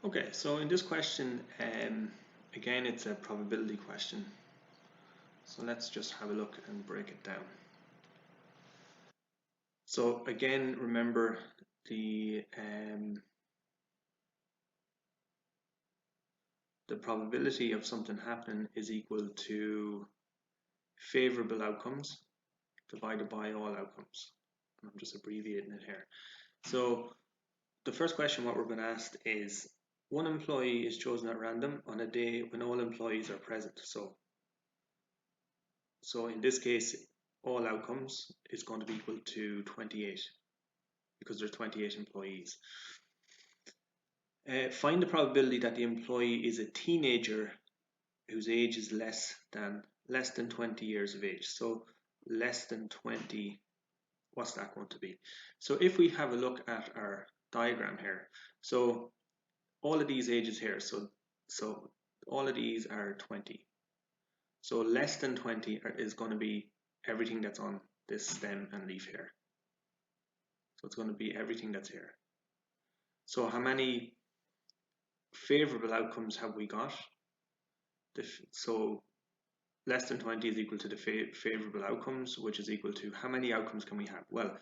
Okay, so in this question, again, it's a probability question. So let's just have a look and break it down. So again, remember the probability of something happening is equal to favorable outcomes divided by all outcomes. I'm just abbreviating it here. So the first question what we're going to ask is, one employee is chosen at random on a day when all employees are present. So in this case, all outcomes is going to be equal to 28 because there's 28 employees. Find the probability that the employee is a teenager whose age is less than 20 years of age. So less than 20, what's that going to be? So if we have a look at our diagram here, so all of these ages here, so all of these are 20. So less than 20 is going to be everything that's on this stem and leaf here. So it's going to be everything that's here. So how many favorable outcomes have we got? So less than 20 is equal to the favorable outcomes, which is equal to how many outcomes can we have? Well,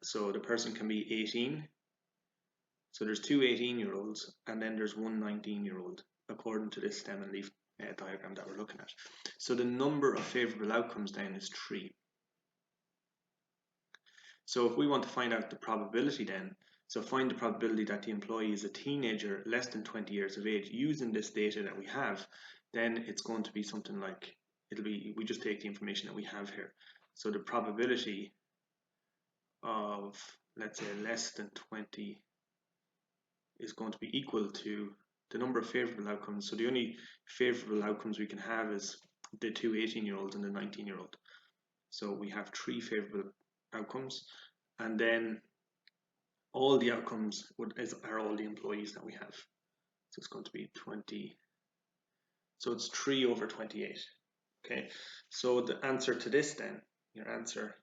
so the person can be 18. So there's two 18-year-olds and then there's one 19-year-old according to this stem and leaf diagram that we're looking at. So the number of favorable outcomes then is 3. So if we want to find out the probability then, so find the probability that the employee is a teenager less than 20 years of age using this data that we have, then it's going to be something like, we just take the information that we have here. So the probability of, let's say, less than 20 is going to be equal to the number of favorable outcomes. So the only favorable outcomes we can have is the two 18-year-olds and the 19-year-old. So we have 3 favorable outcomes, and then all the outcomes are all the employees that we have. So it's going to be 20. So it's 3 over 28. Okay, so the answer to this then, your answer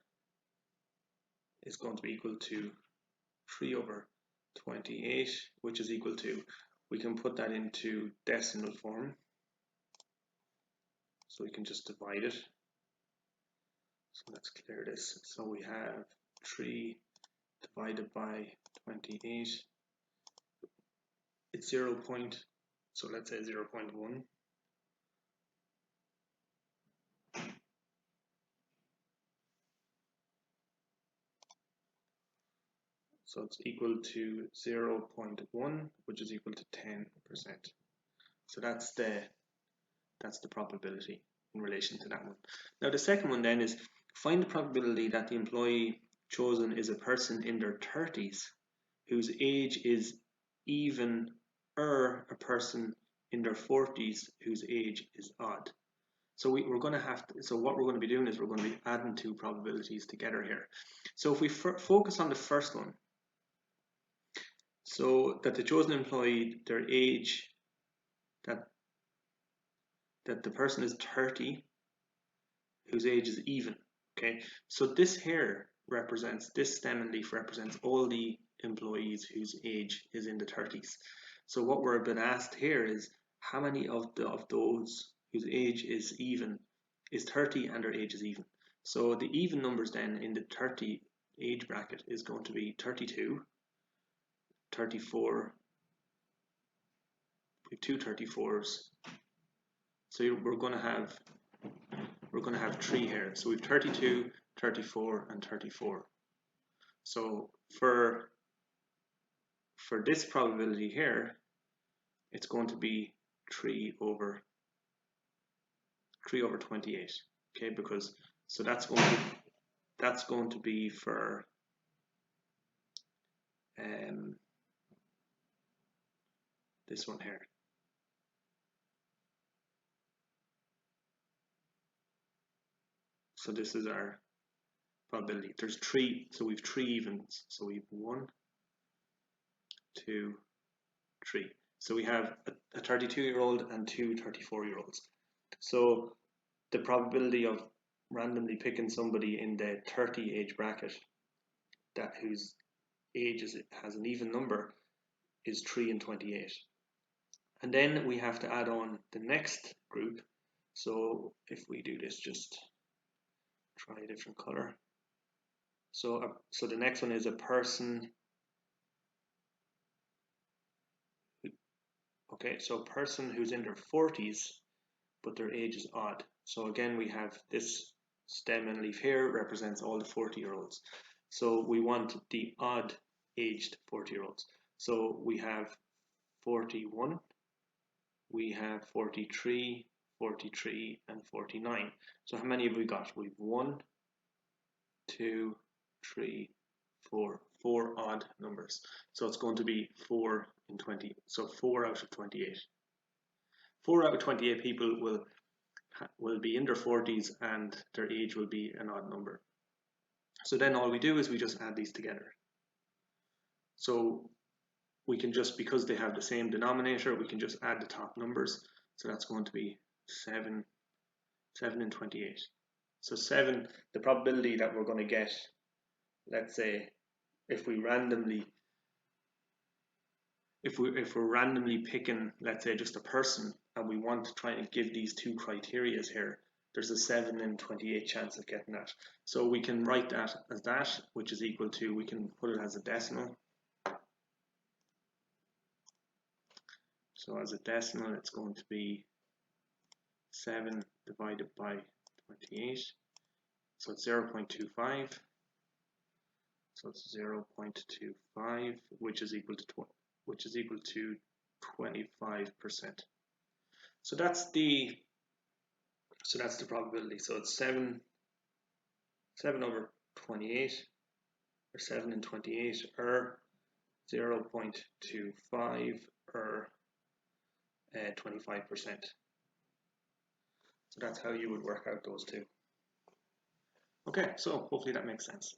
is going to be equal to 3 over 28, which is equal to, we can put that into decimal form. So we can just divide it. So let's clear this. So we have 3 divided by 28. It's 0. So let's say 0.1. So it's equal to 0.1, which is equal to 10%. So that's the probability in relation to that one. Now the second one then is, find the probability that the employee chosen is a person in their 30s whose age is even or a person in their 40s whose age is odd. So we're going to have to, so what we're going to be doing is we're going to be adding two probabilities together here. So if we focus on the first one, so that the chosen employee, their age, that the person is 30 whose age is even. Okay, so this here represents, this stem and leaf represents all the employees whose age is in the 30s. So what we're being asked here is how many of those whose age is even is 30 and their age is even. So the even numbers then in the 30 age bracket is going to be 32, 34, we have two 34s. So we're going to have 3 here. So we've 32, 34, and 34. So for this probability here, it's going to be 3 over 28. Okay, because so that's going to be for this one here. So this is our probability. There's 3, so we've 3 evens. So we've 1, 2, 3. So we have a 32-year-old and two 34-year-olds. So the probability of randomly picking somebody in the 30 age bracket that whose age has an even number is 3 and 28. And then we have to add on the next group. So if we do this, just try a different color. So the next one is a person. Okay, so a person who's in their 40s, but their age is odd. So again, we have this stem and leaf here represents all the 40-year-olds. So we want the odd aged 40-year-olds. So we have 41, we have 43, 43, and 49. So how many have we got? We've 1, 2, 3, 4. 4 odd numbers. So it's going to be 4 in 20. So 4 out of 28. 4 out of 28 people will be in their 40s and their age will be an odd number. So then all we do is we just add these together. So we can just, because they have the same denominator, we can just add the top numbers. So that's going to be 7 and 28. So 7, the probability that we're going to get, let's say, if we're randomly picking, let's say, just a person, and we want to try and give these two criteria here, there's a 7 in 28 chance of getting that. So we can write that as that, which is equal to, we can put it as a decimal. So as a decimal, it's going to be 7 divided by 28. So it's 0.25. So it's 0.25, which is equal to 25%. So that's the probability. So it's 7 over 28, or 7 in 28, or 0.25, or 25%. So that's how you would work out those two. Okay, so hopefully that makes sense.